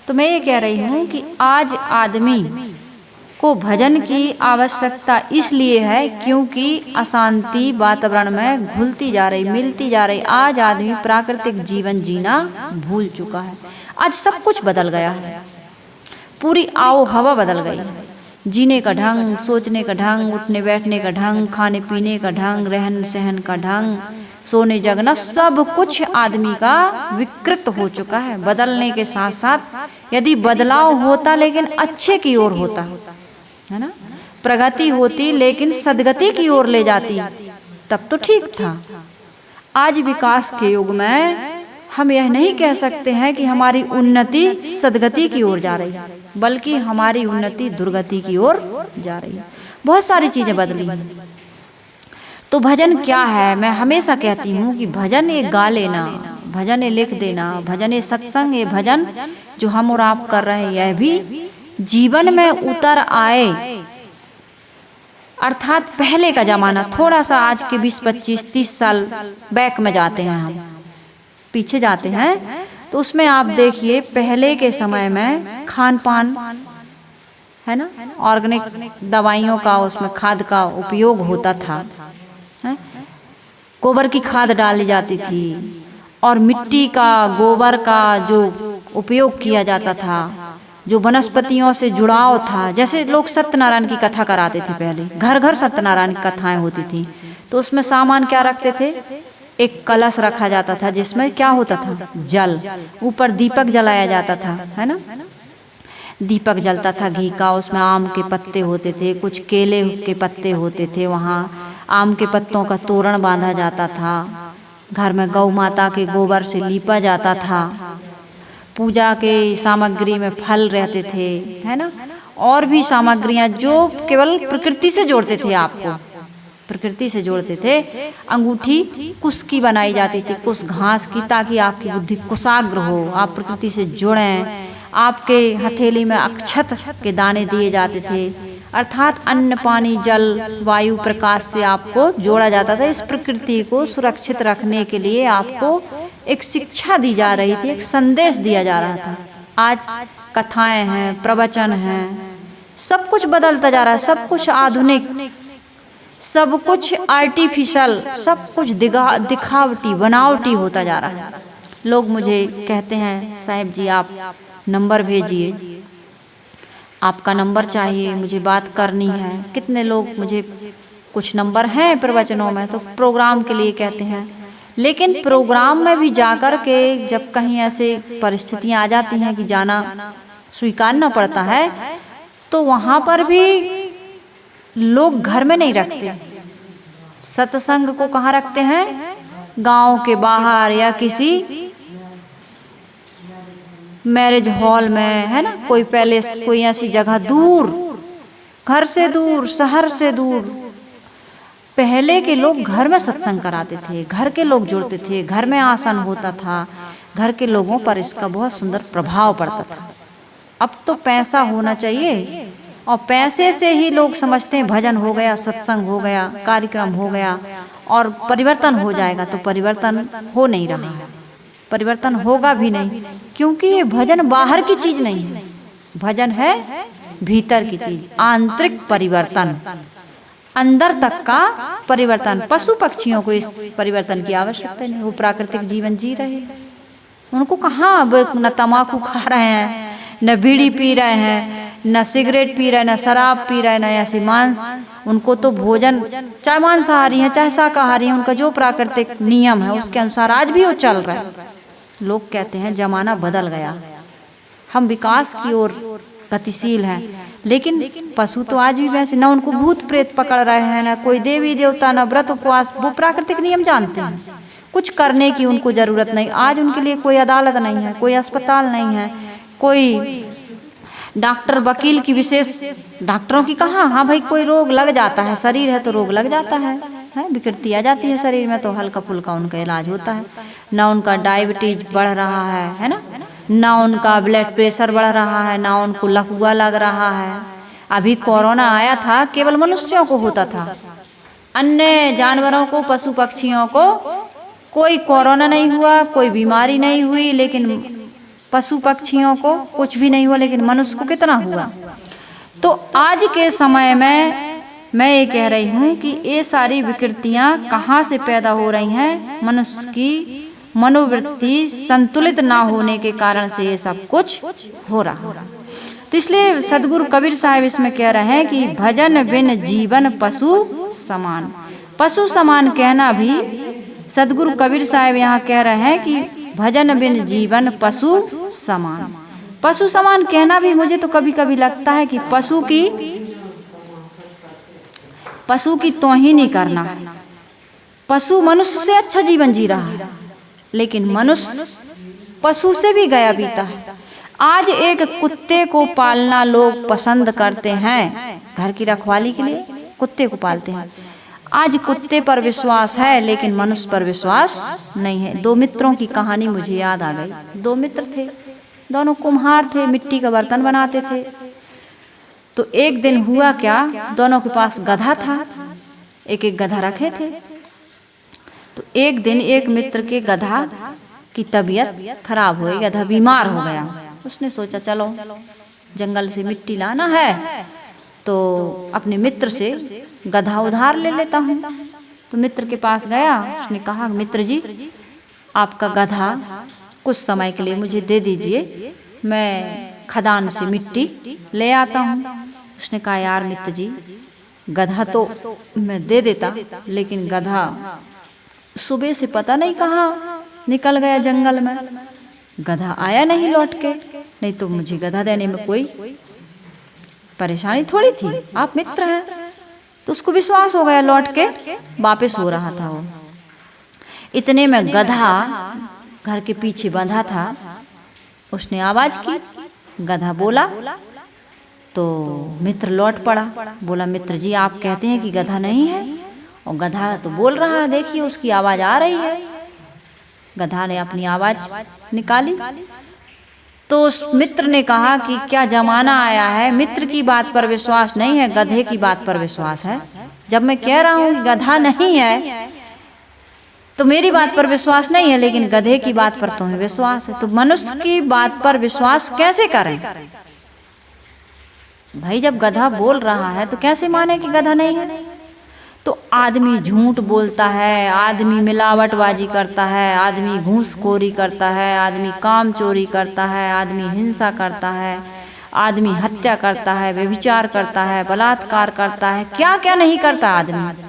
तो मैं ये कह रही हूँ कि आज आदमी को भजन की आवश्यकता इसलिए है क्योंकि अशांति वातावरण में घुलती जा रही, मिलती जा रही। आज आदमी प्राकृतिक जीवन जीना भूल चुका है। आज सब कुछ बदल गया है, पूरी आओ हवा बदल गई है। जीने का ढंग, सोचने का ढंग, उठने बैठने का ढंग, खाने पीने का ढंग, रहन सहन का ढंग, सोने जगना, सब कुछ आदमी का विकृत हो चुका है। बदलने के साथ साथ यदि बदलाव होता लेकिन अच्छे की ओर होता, है ना, प्रगति होती लेकिन सदगति की ओर ले जाती, तब तो ठीक था। आज विकास के युग में हम यह नहीं कह सकते हैं कि हमारी उन्नति सदगति की ओर जा रही है, बल्कि हमारी उन्नति दुर्गति की ओर जा रही है। बहुत सारी चीजें बदली हैं। तो भजन क्या है? मैं हमेशा कहती हूँ कि भजन ये गा लेना, भजन ये लिख देना, भजन ये सत्संग, ये भजन जो हम और आप कर रहे हैं, यह भी जीवन में उतर आए। अर्थात पहले का जमाना, थोड़ा सा आज के 20, 25, 30 साल बैक में जाते हैं, हम पीछे जाते हैं, तो उसमें आप देखिए पहले के समय में खान पान, है ना, ऑर्गेनिक दवाइयों का, उसमें खाद का उपयोग होता था, है? गोबर की खाद डाली जाती थी और मिट्टी का, गोबर का जो उपयोग किया जाता था, जो वनस्पतियों से जुड़ाव था। जैसे लोग सत्यनारायण की कथा कराते थे, पहले घर घर सत्यनारायण की कथाएं होती थी, तो उसमें सामान क्या रखते थे? एक कलश रखा जाता था जिसमें क्या होता था? जल। ऊपर दीपक जलाया जाता था, है ना, दीपक जलता था घी का, उसमें आम के पत्ते होते थे, कुछ केले के पत्ते होते थे, वहाँ आम के पत्तों का तोरण बांधा जाता था, घर में गौ माता के गोबर से लीपा जाता था, पूजा के सामग्री में फल रहते थे, है ना, और भी सामग्रियाँ जो केवल प्रकृति से जोड़ते थे, आपको प्रकृति से जोड़ते थे। अंगूठी कुश की बनाई जाती थी, कुश घास की, ताकि आपकी बुद्धि कुशाग्र हो, आप प्रकृति से जुड़ें। आपके हथेली में अक्षत के दाने दिए जाते थे, अर्थात अन्न, पानी, जल, वायु, प्रकाश से आपको जोड़ा जाता था। इस प्रकृति को सुरक्षित रखने के लिए आपको एक शिक्षा दी जा रही थी, एक संदेश दिया जा रहा था। आज कथाएं हैं, प्रवचन हैं, सब कुछ बदलता जा रहा है, सब कुछ आधुनिक, सब कुछ आर्टिफिशियल, सब कुछ दिखावटी, बनावटी होता जा रहा है। लोग मुझे कहते हैं, साहिब जी आप नंबर भेजिए, आपका नंबर चाहिए, मुझे बात करनी है। कितने लोग मुझे, कुछ नंबर हैं प्रवचनों में, तो प्रोग्राम के लिए कहते हैं, लेकिन प्रोग्राम में भी जाकर के जब कहीं ऐसे परिस्थितियां आ जाती हैं कि जाना स्वीकारना पड़ता है, तो वहाँ पर भी लोग घर में नहीं रखते। सत्संग को कहाँ रखते हैं? गांव के बाहर या किसी मैरिज हॉल में, है ना, कोई पैलेस, कोई ऐसी जगह दूर, घर से दूर, शहर से दूर। पहले के लोग घर में सत्संग कराते थे, घर के लोग जुड़ते थे, घर में आसन होता था, घर के लोगों पर इसका बहुत सुंदर प्रभाव पड़ता था। अब तो पैसा होना चाहिए और पैसे से ही लोग समझते हैं भजन हो गया, सत्संग हो गया, कार्यक्रम हो गया और परिवर्तन हो जाएगा। तो परिवर्तन हो नहीं रहा है, परिवर्तन होगा भी नहीं, क्योंकि ये भजन बाहर की चीज नहीं है, भजन है भीतर की चीज, आंतरिक परिवर्तन, अंदर तक का परिवर्तन। पशु पक्षियों को इस परिवर्तन की आवश्यकता नहीं, वो प्राकृतिक जीवन जी रहे, उनको कहाँ न तम्बाकू खा रहे हैं, न बीड़ी पी रहे हैं, न सिगरेट पी रहे हैं, न शराब पी रहे हैं, न ऐसे मांस। उनको तो भोजन, चाहे मांसाहारी है चाहे शाकाहारी है, उनका जो प्राकृतिक नियम है उसके अनुसार आज भी वो चल रहा है। लोग कहते हैं जमाना बदल गया, हम विकास की ओर गतिशील हैं, लेकिन पशु तो आज भी वैसे, न उनको भूत प्रेत पकड़ रहे हैं, न कोई देवी देवता, न व्रत उपवास, वो प्राकृतिक नियम जानते हैं, कुछ करने की उनको जरूरत नहीं। आज उनके लिए कोई अदालत नहीं है, कोई अस्पताल नहीं है, कोई डॉक्टर वकील की विशेष, डॉक्टरों की कहाँ, हाँ भाई कोई रोग लग जाता है, शरीर है तो रोग लग जाता है, विकृति आ जाती है शरीर में, तो हल्का फुल्का उनका इलाज होता है। ना उनका डायबिटीज बढ़ रहा है ना, ना उनका ब्लड प्रेशर बढ़ रहा है, ना उनको लकवा लग रहा है। अभी कोरोना आया था, केवल मनुष्यों को होता था, अन्य जानवरों को, पशु पक्षियों को कोई कोरोना नहीं हुआ, कोई बीमारी नहीं हुई, लेकिन पशु पक्षियों को कुछ भी नहीं हुआ, लेकिन मनुष्य को कितना हुआ। तो आज के समय में मैं ये कह रही हूँ कि ये सारी विकृतियाँ कहाँ से पैदा हो रही हैं? मनुष्य की मनोवृत्ति संतुलित ना होने के कारण से ये सब कुछ हो रहा है। तो इसलिए सदगुरु कबीर साहब इसमें कह रहे हैं कि भजन बिन जीवन पशु समान। पशु समान कहना भी सदगुरु कबीर साहब यहाँ कह रहे हैं कि भजन बिन जीवन पशु समान। पशु समान कहना भी मुझे तो कभी कभी लगता है कि पशु की तौहीन करना। पशु मनुष्य से अच्छा जीवन जी रहा है, लेकिन मनुष्य पशु से भी गया बीता है। आज एक कुत्ते को पालना लोग पसंद करते हैं, घर की रखवाली के लिए कुत्ते को पालते हैं। आज कुत्ते पर विश्वास है, लेकिन मनुष्य पर विश्वास नहीं है। दो मित्रों की कहानी मुझे याद आ गई। दो मित्र थे, दोनों कुम्हार थे, मिट्टी का बर्तन बनाते थे। तो एक दिन हुआ क्या, दोनों के पास गधा था, एक एक गधा रखे थे। तो एक दिन एक मित्र के गधा की तबीयत खराब हो गई, गधा बीमार हो गया। उसने सोचा चलो जंगल से मिट्टी लाना है तो अपने मित्र से गधा उधार ले लेता हूँ। तो मित्र के पास गया, उसने कहा मित्र जी आपका गधा कुछ समय के लिए मुझे दे दीजिए, मैं खदान से मिट्टी ले आता हूँ। उसने कहा यार मित्र जी गधा तो मैं दे देता, लेकिन गधा सुबह से पता नहीं कहाँ निकल गया जंगल में, गधा आया नहीं लौट के, नहीं तो मुझे गधा देने में कोई परेशानी थोड़ी थी, आप मित्र हैं। तो उसको विश्वास हो गया, लौट के वापस हो रहा था वो। इतने में गधा घर के पीछे बंधा था, उसने आवाज की, गधा बोला तो मित्र लौट पड़ा, बोला मित्र जी आप कहते हैं कि गधा नहीं है, और गधा तो बोल रहा है, देखिए उसकी आवाज आ रही है। गधा ने अपनी आवाज निकाली तो उस मित्र ने कहा कि क्या जमाना आया है, मित्र की बात पर विश्वास नहीं है, गधे की बात पर विश्वास है। जब मैं कह रहा हूँ गधा नहीं है तो मेरी बात पर विश्वास नहीं है, लेकिन गधे की बात पर तुम्हें विश्वास है। तो मनुष्य की बात पर विश्वास कैसे करें भाई? जब गधा बोल रहा है तो कैसे माने कि गधा नहीं है? तो आदमी झूठ बोलता है, आदमी मिलावटबाजी करता है, आदमी घूसखोरी करता है, आदमी काम चोरी करता है, आदमी हिंसा करता है, आदमी हत्या करता है, व्यभिचार करता है, बलात्कार करता है, क्या क्या नहीं करता आदमी।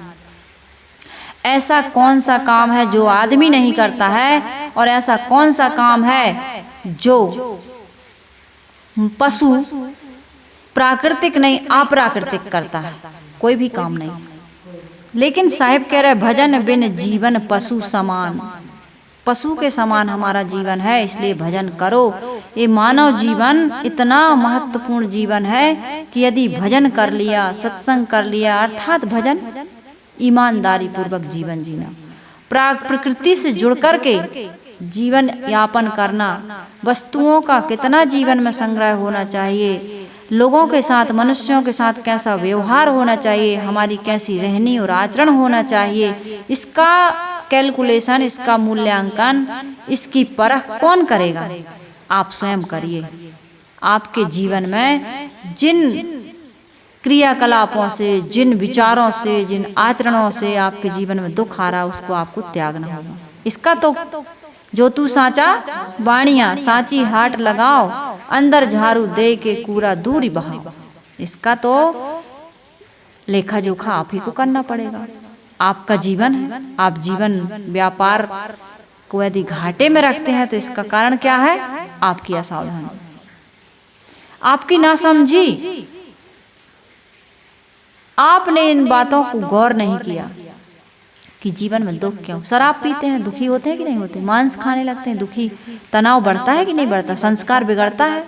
ऐसा कौन सा काम है जो आदमी नहीं करता है, और ऐसा कौन सा काम है जो पशु प्राकृतिक नहीं अप्राकृतिक करता है? कोई भी काम नहीं। लेकिन साहिब कह रहे भजन बिन जीवन पशु समान। पशु के समान हमारा जीवन है, इसलिए भजन करो। ये मानव जीवन इतना महत्वपूर्ण जीवन है कि यदि भजन कर लिया, सत्संग कर लिया, अर्थात भजन ईमानदारी पूर्वक जीवन जीना, प्रकृति से जुड़ करके जीवन यापन करना, वस्तुओं का कितना जीवन में संग्रह होना चाहिए, लोगों के साथ, मनुष्यों के साथ कैसा व्यवहार होना चाहिए, हमारी कैसी रहनी और आचरण होना चाहिए, इसका कैलकुलेशन, इसका मूल्यांकन, इसकी परख कौन करेगा? आप स्वयं करिए। आपके जीवन में जिन क्रियाकलापों से, जिन विचारों से, जिन आचरणों से आपके जीवन में दुख आ रहा है, उसको आपको त्यागना होगा। इसका तो जो तू साचा बाणिया साची हाट लगाओ, अंदर झाड़ू दे के कूड़ा दूरी बहाओ, इसका तो लेखा जोखा आप ही को करना पड़ेगा। आपका जीवन, आप जीवन व्यापार को यदि घाटे में रखते हैं तो इसका कारण क्या है? आपकी असावधानी, आपकी नासमझी। आपने इन बातों को गौर नहीं किया कि जीवन में दुख क्यों। शराब पीते हैं, दुखी होते हैं कि नहीं होते? मांस खाने लगते हैं, दुखी, तनाव बढ़ता है कि नहीं बढ़ता? संस्कार बिगड़ता है,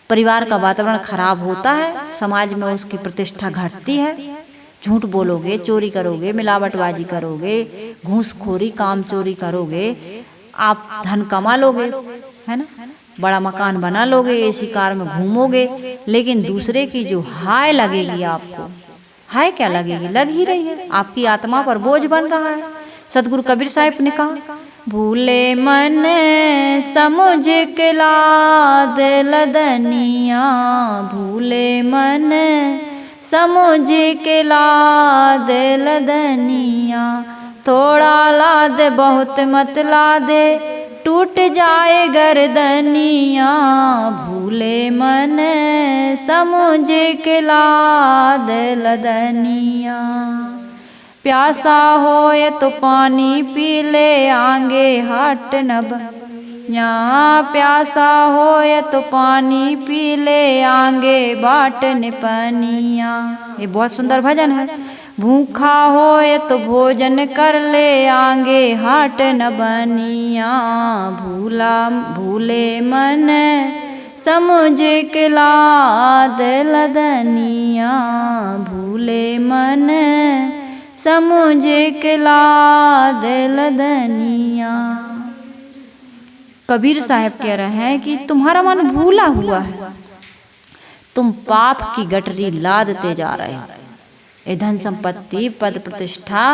परिवार का वातावरण खराब होता है, समाज में उसकी प्रतिष्ठा घटती है। झूठ बोलोगे, चोरी करोगे, मिलावटबाजी करोगे, घूसखोरी, काम चोरी करोगे, आप धन कमा लोगे, है ना, बड़ा मकान बना लोगे, एसी कार में घूमोगे, लेकिन दूसरे की जो हाय लगेगी आपको, हाय क्या लगेगी? लग ही रही है, आपकी आत्मा पर बोझ बन रहा है। सदगुरु कबीर साहब ने कहा भूले मन समुझ के लाद लदनिया, भूले मन समुझ के लाद लदनिया। थोड़ा लाद बहुत मत लादे, टूट जाए गर्दनिया, भूले मन समुझ के लाद लदनिया। प्यासा होए तो पानी पी ले, आगे हाट न बनिया, प्यासा होए तो पानी पी ले, आगे बाट न पनिया। ये बहुत सुंदर भजन है। भूखा होए तो भोजन कर ले, आगे हाट न बनिया, भूले मन समुझ के लाद लदनिया, भूले मन समुझ के लाद लदनिया। कबीर साहब कह रहे हैं कि तुम्हारा मन भूला हुआ है, तुम पाप की गठरी लादते जा रहे हो। ये धन संपत्ति, पद प्रतिष्ठा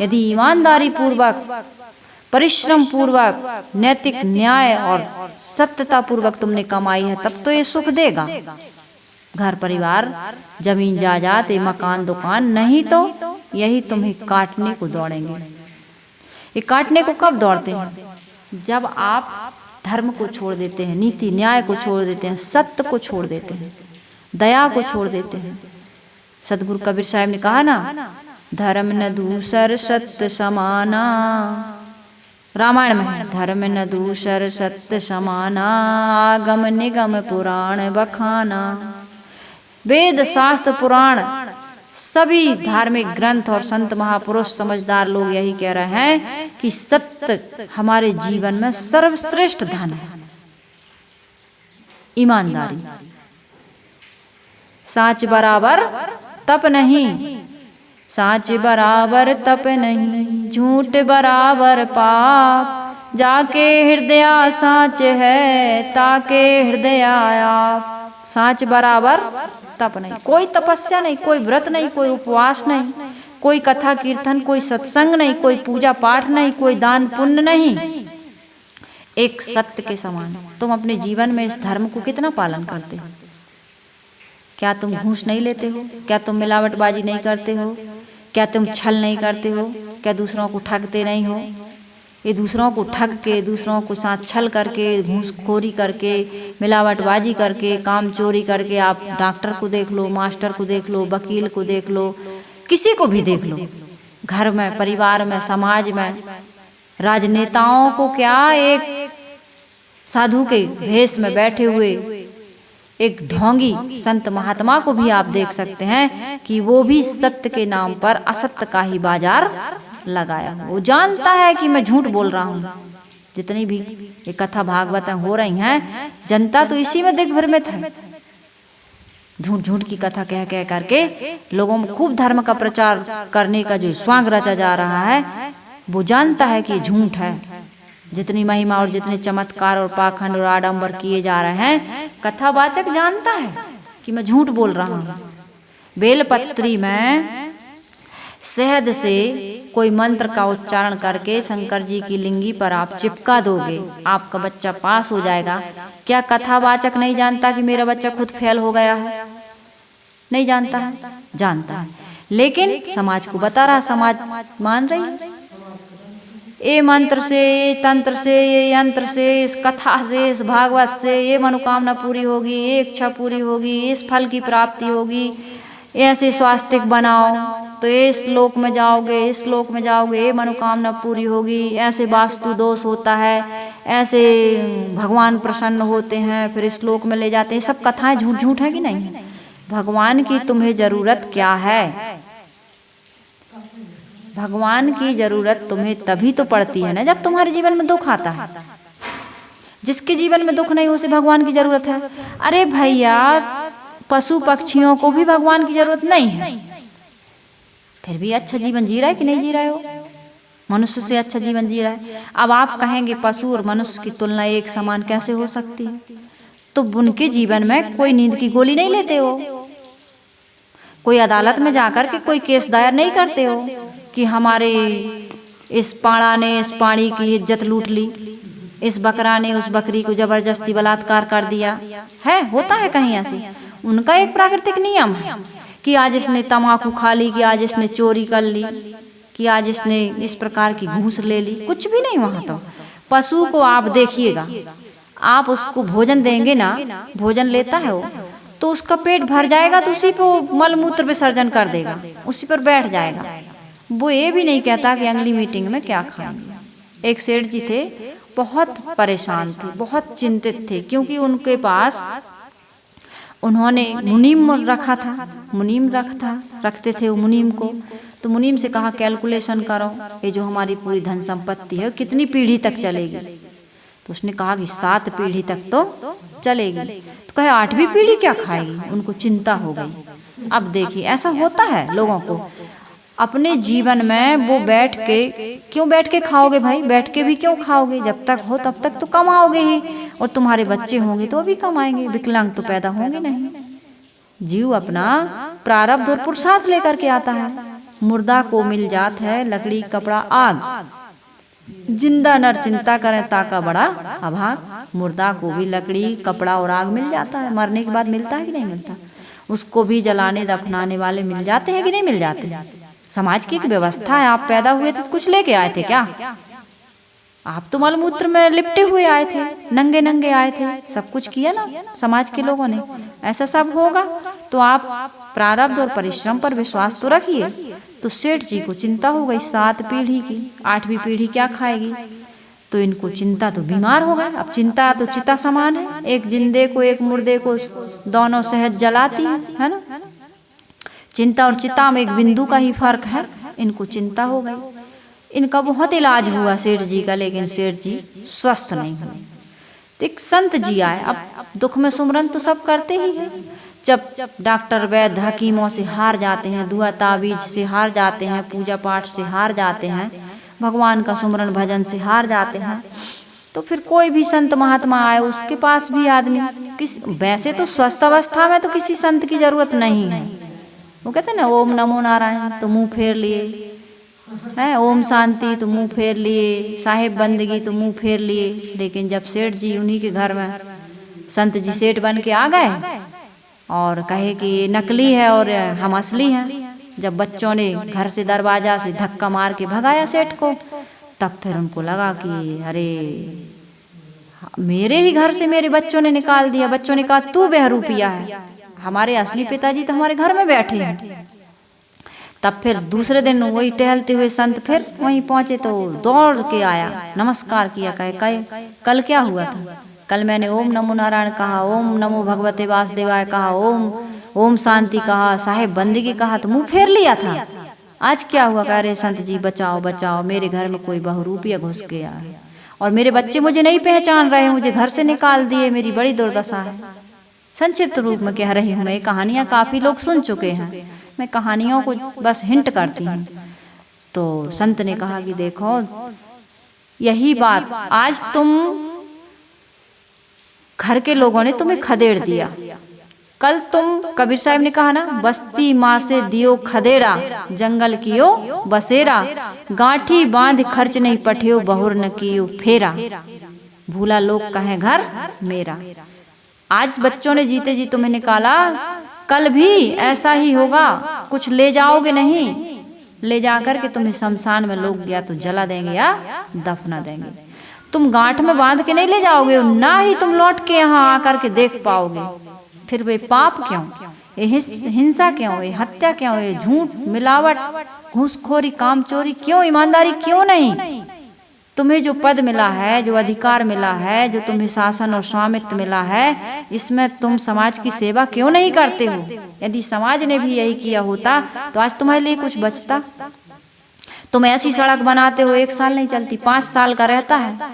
यदि ईमानदारी पूर्वक, परिश्रम पूर्वक, नैतिक न्याय और सत्यता पूर्वक तुमने कमाई है, तब तो ये सुख देगा। घर परिवार, जमीन जायदाद, मकान दुकान, नहीं तो यही तुम्हें काटने को दौड़ेंगे। ये काटने को कब दौड़ते हैं? जब आप धर्म को छोड़ देते हैं, नीति न्याय को छोड़ देते हैं, सत्य को छोड़ देते हैं, दया को छोड़ देते हैं। सतगुरु कबीर साहब ने कहा ना, धर्म न दूसर सत्य समाना, रामायण में है, धर्म न दूसर सत्य समाना, आगम निगम पुराण बखाना। वेद शास्त्र पुराण सभी धार्मिक ग्रंथ और संत महापुरुष समझदार लोग यही कह रहे हैं कि सत्य हमारे जीवन में सर्वश्रेष्ठ धन है। ईमानदारी, साच बराबर तप नहीं, साच बराबर तप नहीं, झूठ बराबर पाप, जाके हृदय साच है, ताके हृदय आप। साच बराबर तप नहीं, कोई तपस्या नहीं, कोई व्रत नहीं, कोई उपवास नहीं, कोई कथा कीर्तन, कोई सत्संग नहीं, कोई पूजा पाठ नहीं, कोई दान पुण्य नहीं, एक सत्य के समान। तुम अपने जीवन में इस धर्म को कितना पालन करते हो? क्या तुम घूस नहीं लेते हो? क्या तुम मिलावटबाजी नहीं करते हो? क्या तुम छल नहीं करते हो? क्या दूसरों को ठगते नहीं हो? ये दूसरों को ठग के, दूसरों को साथ छल करके, घूसखोरी करके, मिलावटबाजी करके, काम चोरी करके, आप डॉक्टर को देख लो, मास्टर को देख लो, वकील को देख लो, किसी को भी देख लो, घर में, परिवार में, समाज में, राजनेताओं को क्या, एक साधु के भेष में बैठे हुए एक ढोंगी संत महात्मा को भी आप देख सकते हैं कि वो भी सत्य के नाम पर असत्य का ही बाजार लगाया। वो जानता है कि मैं झूठ बोल रहा हूँ। जितनी भी ये कथा भागवत हो रही हैं, जनता तो इसी में दिग्भ्रमित है। झूठ झूठ की कथा कह कह करके लोगों में खूब धर्म का प्रचार करने का जो स्वांग रचा जा रहा है, वो जानता है कि झूठ है। जितनी महिमा और जितने चमत्कार और पाखंड और आडंबर किए जा रहे हैं, कथावाचक जानता है कि मैं झूठ बोल रहा हूँ। बेलपत्री में शहद से कोई मंत्र का उच्चारण करके शंकर जी की लिंगी पर आप चिपका दोगे, आपका बच्चा पास हो जाएगा। क्या कथावाचक नहीं जानता कि मेरा बच्चा खुद फेल हो गया है? नहीं जानता है? जानता है, लेकिन समाज को बता रहा, समाज मान रही है। ये मंत्र से, ये तंत्र से, ये यंत्र से, इस कथा से, इस भागवत से ये मनोकामना पूरी होगी, ये इच्छा पूरी होगी, इस फल की प्राप्ति होगी, ऐसे स्वास्तिक बनाओ तो इस लोक में जाओगे, इस लोक में जाओगे, ये मनोकामना पूरी होगी, ऐसे वास्तु दोष होता है, ऐसे भगवान प्रसन्न होते हैं, फिर इस लोक में ले जाते हैं। सब कथाएं झूठ झूठ है कि नहीं? भगवान की तुम्हें जरूरत क्या है? भगवान की जरूरत तुम्हें तभी तो पड़ती है ना जब तुम्हारे जीवन में दुख आता है। जिसके जीवन में दुख नहीं उसे भगवान की जरूरत है। अरे भैया, पशु पक्षियों को भी भगवान की जरूरत नहीं है, फिर भी अच्छा जीवन जी रहा है कि नहीं जी रहे हो? मनुष्य से अच्छा जीवन जी रहा है। अब आप कहेंगे पशु और मनुष्य की तुलना एक समान कैसे हो सकती है? तो उनके जीवन में कोई नींद की गोली नहीं लेते हो, कोई अदालत में जाकर के कोई केस दायर नहीं करते हो कि हमारे इस पाड़ा ने इस पाड़ी की इज्जत लूट ली, इस बकरा ने उस बकरी को जबरदस्ती बलात्कार कर दिया। है, होता है कहीं ऐसे। उनका एक प्राकृतिक नियम है कि आज इसने तम्बाकू खा ली, कि आज इसने चोरी कर ली, कि आज इसने इस प्रकार की घूस ले ली। कुछ भी नहीं वहाँ तो। पशु को आप देखिएगा, आप उसको भोजन देंगे ना, भोजन लेता है वो, तो उसका पेट भर जाएगा तो उसी पे वो मलमूत्र विसर्जन कर देगा, उसी पर बैठ जाएगा। वो ये भी नहीं कहता कि अगली मीटिंग में क्या खाएंगे। एक सेठ जी थे, बहुत परेशान थे, बहुत चिंतित थे, क्योंकि उनके पास उन्होंने मुनीम रखा था, मुनीम रखते थे वो मुनीम को। तो मुनीम से कहा कैलकुलेशन करो, ये जो हमारी पूरी धन संपत्ति है कितनी पीढ़ी तक चलेगी। तो उसने कहा कि 7 पीढ़ी तक तो चलेगी। तो कहे 8वीं पीढ़ी क्या खाएगी। उनको चिंता हो गई। अब देखिए ऐसा होता है लोगों को अपने जीवन में। वो बैठ के क्यों बैठ के खाओगे भाई, बैठ के भी क्यों खाओगे, जब तक हो तब तक तो कमाओगे ही, और तुम्हारे बच्चे होंगे तो भी कमाएंगे, विकलांग तो पैदा होंगे नहीं। जीव अपना प्रारब्ध और पुरुषार्थ लेकर के आता है। मुर्दा को मिल जात है लकड़ी कपड़ा आग, जिंदा नर चिंता करें ताका बड़ा अभाग। मुर्दा को भी लकड़ी कपड़ा और आग मिल जाता है, मरने के बाद मिलता है कि नहीं मिलता। उसको भी जलाने दफनाने वाले मिल जाते हैं कि नहीं मिल जाते। समाज की एक व्यवस्था है। आप पैदा हुए थे तो कुछ लेके आए थे क्या? आप तो मलमूत्र में लिपटे हुए आए थे, नंगे नंगे आए थे, सब कुछ किया ना समाज के लोगों ने। ऐसा सब होगा तो आप प्रारब्ध और परिश्रम पर विश्वास तो रखिए। तो सेठ जी को चिंता हो गई 7 पीढ़ी की, 8वीं पीढ़ी क्या खाएगी। तो इनको चिंता, तो बीमार हो गए। अब चिंता तो चिता समान है, एक जिंदे को एक मुर्दे को दोनों सहज जलाती है ना। चिंता और चिता में एक बिंदु का ही फर्क है। इनको चिंता हो गई। इनका बहुत इलाज हुआ सेठ जी का, लेकिन सेठ जी स्वस्थ नहीं हुए। तो एक संत जी आए। अब दुख में सुमरन तो सब करते ही हैं। जब डॉक्टर वैद्य हकीमों से हार जाते हैं, दुआ ताबीज से हार जाते हैं, पूजा पाठ से हार जाते हैं, भगवान का सुमरन भजन से हार जाते हैं, तो फिर कोई भी संत महात्मा आए उसके पास भी आदमी वैसे तो स्वस्थ अवस्था में तो किसी संत की जरूरत नहीं है। वो कहते हैं ना ओम नमो नारायण तो मुंह फेर लिए, है ओम शांति तो मुंह फेर लिए, साहेब बंदगी तो मुंह फेर लिए। लेकिन जब सेठ जी उन्हीं के घर में संत जी सेठ बन के आ गए और कहे कि ये नकली है और हम असली हैं, जब बच्चों ने घर से दरवाजा से धक्का मार के भगाया सेठ को, तब फिर उनको लगा कि अरे मेरे ही घर से मेरे बच्चों ने निकाल दिया। बच्चों ने कहा तू बहरूपिया है, हमारे असली पिताजी तो हमारे घर में बैठे हैं। तब फिर दूसरे दिन वही टहलते हुए संत फिर वहीं पहुंचे तो दौड़ के आया, नमस्कार किया, कहे कल क्या हुआ था? कल मैंने ओम नमो नारायण कहा, ओम नमो भगवते वासुदेवाय कहा, ओम शांति कहा, साहेब बंदगी कहा, तो मुंह फेर लिया था। आज क्या हुआ? कह रहे संत जी बचाओ बचाओ, मेरे घर में कोई बहुरूपिया घुस गया है और मेरे बच्चे मुझे नहीं पहचान रहे, मुझे घर से निकाल दिए, मेरी बड़ी दुर्दशा है। संक्षिप्त रूप में कह रही हूँ मैं, कहानियाँ काफी लोग सुन चुके हैं, मैं कहानियों को बस हिंट करती हूँ। तो संत ने कहा कि देखो यही बात आज तुम घर के लोगों ने तुम्हें खदेड़ दिया, कल तुम कबीर साहब ने कहा ना, बस्ती माँ से दियो खदेड़ा, जंगल कियो बसेरा, गांठी बांध खर्च नहीं पठियो, बहुर न कियो फेरा, भूला लोग कहें घर मेरा। आज बच्चों ने जीते जी तुम्हें निकाला, कल भी ऐसा ही होगा, कुछ ले जाओगे नहीं, ले जाकर के तुम्हें शमशान में लोग या तो जला देंगे या दफना देंगे। तुम गांठ में बांध के नहीं ले जाओगे, ना ही तुम लौट के यहाँ आकर के देख पाओगे। फिर वे पाप क्यों, ये हिंसा क्यों, ये हत्या क्यों, ये झूठ मिलावट घूसखोरी काम चोरी क्यों, ईमानदारी क्यों नहीं? तुम्हें जो पद मिला है, जो अधिकार मिला है, जो तुम्हें शासन और स्वामित्व मिला है, इसमें तुम समाज की सेवा क्यों नहीं करते हो? यदि समाज ने भी यही किया होता तो आज तुम्हारे लिए कुछ बचता। तुम ऐसी सड़क बनाते हो 1 साल नहीं चलती, 5 साल का रहता है,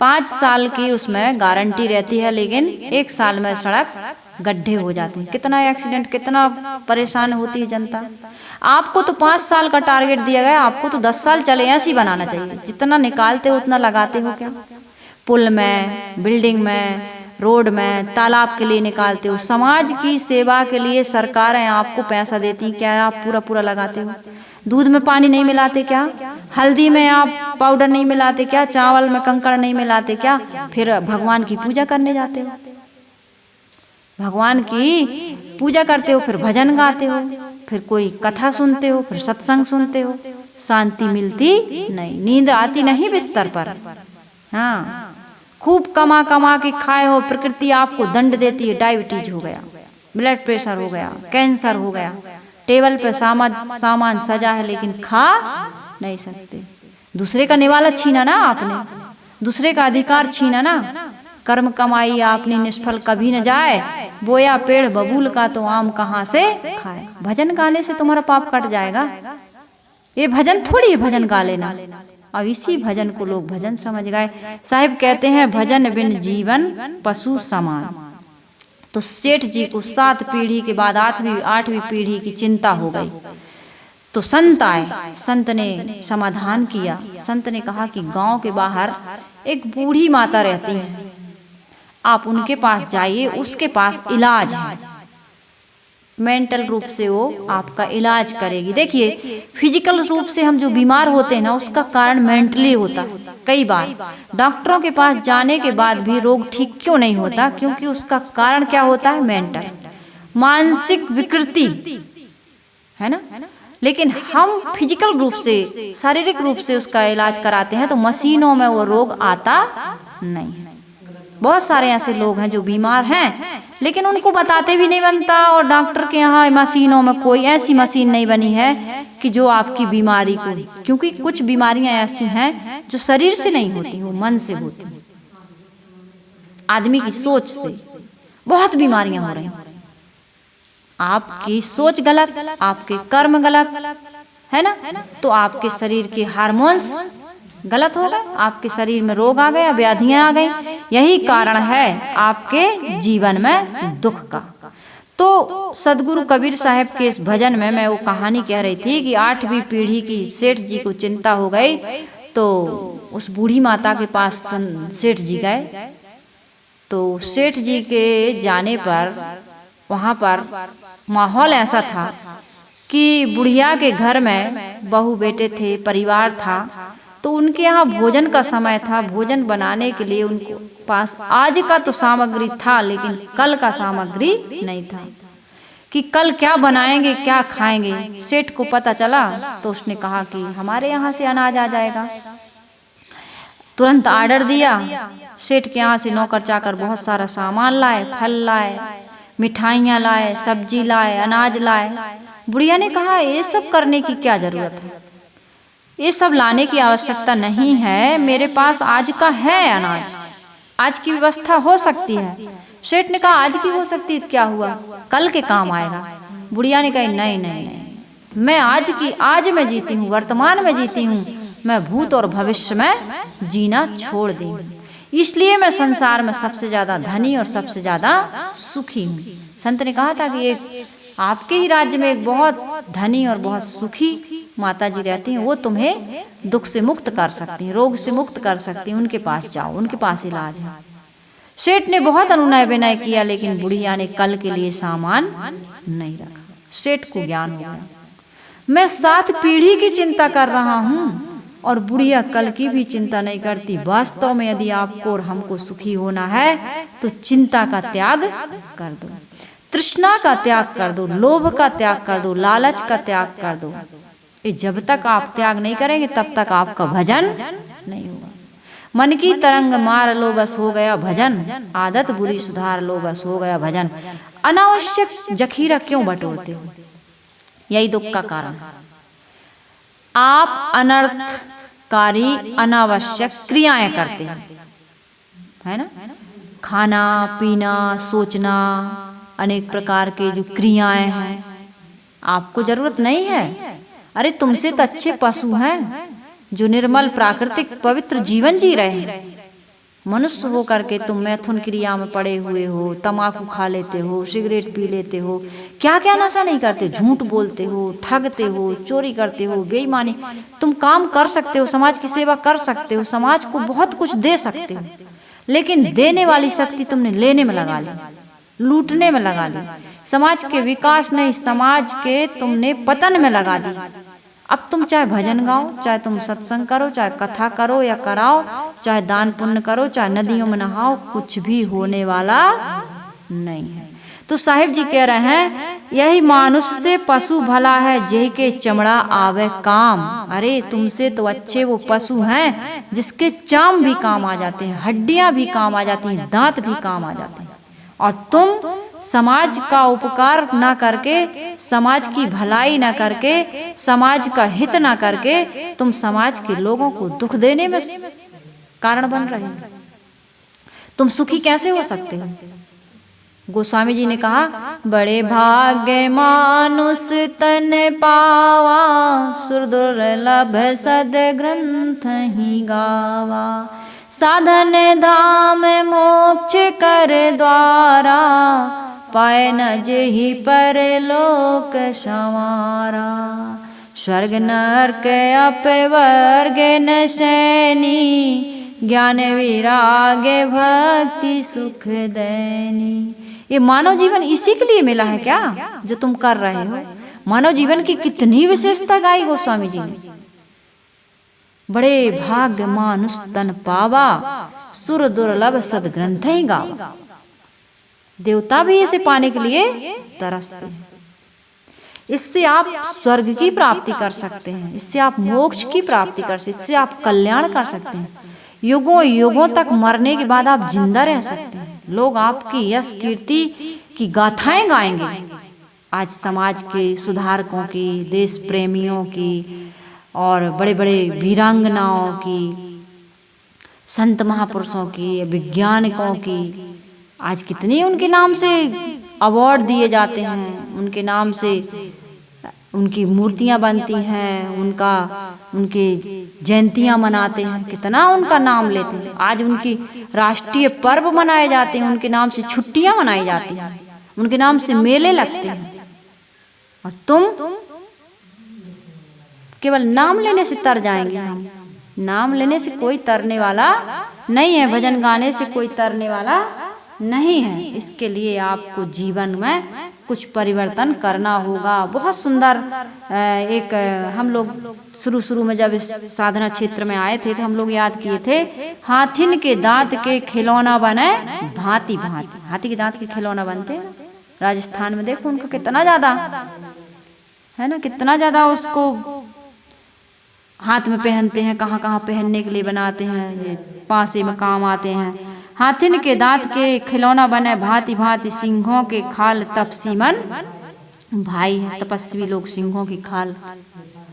5 साल की उसमें गारंटी रहती है, लेकिन 1 साल में सड़क गड्ढे हो जाते हैं। कितना एक्सीडेंट, कितना परेशान होती है जनता। आपको तो 5 साल का टारगेट दिया गया, आपको तो 10 साल चले ऐसी बनाना चाहिए। जितना निकालते हो उतना लगाते हो क्या? पुल में, बिल्डिंग में, रोड में, तालाब के लिए निकालते हो। समाज की सेवा के लिए सरकारें आपको पैसा देती, क्या आप पूरा पूरा लगाते हो? दूध में पानी नहीं मिलाते क्या? हल्दी में आप पाउडर नहीं मिलाते क्या? चावल में कंकड़ नहीं मिलाते क्या? फिर भगवान की पूजा करने जाते हो, भगवान की पूजा करते हो, फिर भजन गाते हो, फिर कोई कथा सुनते हो, फिर सत्संग सुनते हो, शांति मिलती नहीं, नींद आती नहीं बिस्तर पर। हाँ, खूब कमा कमा के खाए हो, प्रकृति आपको दंड देती है, डायबिटीज हो गया, ब्लड प्रेशर हो गया, कैंसर हो गया, टेबल पे सामान सजा है लेकिन खा नहीं सकते। दूसरे का निवाला छीना ना आपने, दूसरे का अधिकार छीना ना। कर्म कमाई आपने निष्फल कभी न जाए, बोया पेड़ बबूल का तो आम कहाँ से खाए। भजन गाने से तुम्हारा पाप कट जाएगा। ये भजन थोड़ी है भजन गा लेना। अब इसी भजन को लोग भजन समझ गए। साहिब कहते हैं भजन बिन जीवन पशु समान। तो सेठ जी को 7 पीढ़ी के बाद 8वीं पीढ़ी की चिंता हो गई। तो संत आए, संत ने समाधान किया। संत ने कहा कि गांव के बाहर एक बूढ़ी माता रहती है, आप उनके पास जाइए, उसके पास इलाज है, मेंटल रूप से वो आपका इलाज करेगी। देखिए, फिजिकल रूप से हम जो बीमार होते हैं ना, उसका कारण मेंटली होता है। कई बार डॉक्टरों के पास जाने के बाद भी रोग ठीक क्यों नहीं होता? क्योंकि उसका कारण क्या होता है? मेंटल, मानसिक विकृति, है ना। लेकिन हम फिजिकल रूप से, शारीरिक रूप से उसका इलाज कराते हैं, तो मशीनों में वो रोग आता नहीं है। बहुत सारे ऐसे लोग हैं जो बीमार हैं लेकिन उनको बताते भी नहीं बनता, और डॉक्टर के यहाँ मशीनों में कोई ऐसी मशीन नहीं बनी है कि जो आपकी बीमारी को, क्योंकि कुछ बीमारियां ऐसी हैं जो शरीर से नहीं होती, वो मन से होती हैं, आदमी की सोच से। बहुत बीमारियां हो रही हैं, आपकी सोच गलत, आपके कर्म गलत, है ना, तो आपके शरीर के हार्मोन्स गलत हो गए, आपके शरीर में रोग आ गया, व्याधियां आ गई। यही कारण है आपके जीवन में दुख का। तो सदगुरु कबीर साहब के इस भजन में मैं वो कहानी कह रही थी कि 8वीं पीढ़ी की सेठ जी को चिंता हो गई, तो उस बूढ़ी माता के पास सेठ जी गए। तो सेठ जी के जाने पर वहाँ पर माहौल ऐसा था कि बुढ़िया के घर में बहू बेटे थे, परिवार था, तो उनके यहाँ भोजन का समय था। भोजन बनाने के लिए उनके पास आज का तो सामग्री था, लेकिन कल का सामग्री नहीं था कि कल क्या बनाएंगे, क्या खाएंगे। सेठ को पता चला तो उसने कहा कि हमारे यहाँ से अनाज आ जाएगा। तुरंत ऑर्डर दिया। सेठ के यहाँ से नौकर चाकर बहुत सारा सामान लाए, फल लाए, मिठाइयाँ लाए, सब्जी लाए, अनाज लाए। बुढ़िया ने कहा ये सब करने की क्या जरूरत है, ये सब लाने की आवश्यकता नहीं है, मेरे पास आज का है अनाज, आज की व्यवस्था हो सकती है। सेठ ने कहा आज की हो सकती है तो क्या हुआ, कल के काम आएगा। बुढ़िया ने कहा नहीं नहीं नहीं, मैं आज में जीती हूँ, वर्तमान में जीती हूँ, मैं भूत और भविष्य में जीना छोड़ दी, इसलिए मैं संसार में सबसे ज्यादा धनी और सबसे ज्यादा सुखी हूँ। संत ने कहा था कि एक आपके ही राज्य में एक बहुत धनी और बहुत सुखी माता जी रहती हैं, वो तुम्हें दुख से मुक्त कर सकती हैं, रोग से मुक्त कर सकती हैं, उनके पास जाओ, उनके पास इलाज है। सेठ ने बहुत अनुनय विनय किया, लेकिन बुढ़िया ने कल के लिए सामान नहीं रखा। सेठ को ज्ञान हो गया, मैं 7 पीढ़ी की चिंता कर रहा हूँ और बुढ़िया कल की भी चिंता नहीं करती। वास्तव में यदि आपको और हमको सुखी होना है तो चिंता का त्याग कर दो, तृष्णा का त्याग कर दो, लोभ का त्याग कर दो, लालच का त्याग कर दो। ये जब तक आप त्याग नहीं करेंगे तब तक आपका भजन नहीं होगा। मन की तरंग मार लो बस हो गया भजन, आदत बुरी सुधार लो बस हो गया भजन। अनावश्यक जखीरा क्यों बटोरते हो, यही दुख का कारण है। आप अनर्थकारी अनावश्यक क्रियाएं करते हैं, है ना, खाना पीना सोचना, अनेक प्रकार के जो क्रियाएं हैं आपको जरूरत नहीं है। अरे तुमसे तो अच्छे पशु हैं जो निर्मल प्राकृतिक पवित्र जीवन जी रहे हैं। मनुष्य हो करके तुम मैथुन क्रिया में पड़े हुए हो, तम्बाकू खा लेते हो, सिगरेट पी लेते हो, क्या क्या नशा नहीं करते, झूठ बोलते हो, ठगते हो, चोरी करते हो, बेईमानी। तुम काम कर सकते हो, समाज की सेवा कर सकते हो, समाज को बहुत कुछ दे सकते हो, लेकिन देने वाली शक्ति तुमने लेने में लगा ली, लूटने में लगा ली। समाज के विकास नहीं, समाज के तुमने पतन में लगा दी। अब तुम चाहे भजन गाओ, चाहे तुम सत्संग करो, चाहे कथा करो या कराओ, चाहे दान पुण्य करो, चाहे नदियों में नहाओ, कुछ भी होने वाला नहीं है। तो साहिब जी कह रहे हैं, यही मानुष से पशु भला है, जेहि के चमड़ा आवे काम। अरे तुमसे तो अच्छे वो पशु हैं जिसके चाम भी काम आ जाते हैं, हड्डियां भी काम आ जाती हैं, दांत भी काम आ जाते हैं। और तुम समाज का उपकार ना करके, समाज की भलाई ना करके, समाज का हित ना करके, तुम समाज के लोगों को दुख देने में कारण बन रहे हो। तुम सुखी कैसे हो सकते हो? गोस्वामी जी ने कहा, बड़े भाग्य मानुष तन पावा, सुर दुर्लभ सद ग्रंथ ही गावा। साधन धाम मोक्ष कर द्वारा, पाए न जेहि परलोक संवारा। स्वर्ग नरक अपवर्ग न सैनी, ज्ञान विराग भक्ति सुख दैनी। ये मानव जीवन इसी के लिए मिला है क्या जो तुम कर रहे हो? मानव जीवन की कितनी विशेषता गाई गोस्वामी जी ने। बड़े भाग्य मानुष तन पावा, सुर दुर्लभ सदग्रंथ ही गावा। देवता भी इसे पाने के लिए तरसते हैं। इससे आप स्वर्ग की प्राप्ति कर सकते हैं, इससे आप मोक्ष की प्राप्ति कर सकते हैं, इससे आप कल्याण कर सकते हैं। युगों युगों तक मरने के बाद आप जिंदा रह सकते हैं। लोग आपकी यश कीर्ति की गाथाएं गाएंगे। आज समाज के सुधारकों की, देश प्रेमियों की और बड़े बड़े वीरांगनाओं की, संत महापुरुषों की, वैज्ञानिकों की, आज कितनी उनके नाम से अवार्ड दिए जाते हैं, उनके नाम से उनकी मूर्तियां बनती हैं, उनके जयंतियां मनाते हैं, कितना उनका नाम लेते हैं। आज उनकी राष्ट्रीय पर्व मनाए जाते हैं, उनके नाम से छुट्टियां मनाई जाती हैं, उनके नाम से मेले लगते हैं। और तुम केवल नाम लेने से तर जाएंगे। हम नाम लेने से कोई तरने वाला नहीं है, भजन गाने से कोई तरने वाला नहीं है। इसके लिए आपको जीवन में कुछ परिवर्तन करना होगा। बहुत सुंदर एक हम लोग शुरू में जब इस साधना क्षेत्र में आए थे तो हम लोग याद किए थे, हाथिन के दांत के खिलौना बने भांति भांति। हाथी के दांत के खिलौना बनते हैं राजस्थान में, देखो उनका कितना ज्यादा है ना, कितना ज्यादा उसको हाथ में पहनते हैं, कहाँ कहाँ पहनने के लिए बनाते हैं, ये पासे में काम आते हैं। हाथिन के दांत के खिलौना बने भांति भांति, सिंहों के खाल तपसी मन भाई है। तपस्वी लोग सिंहों की खाल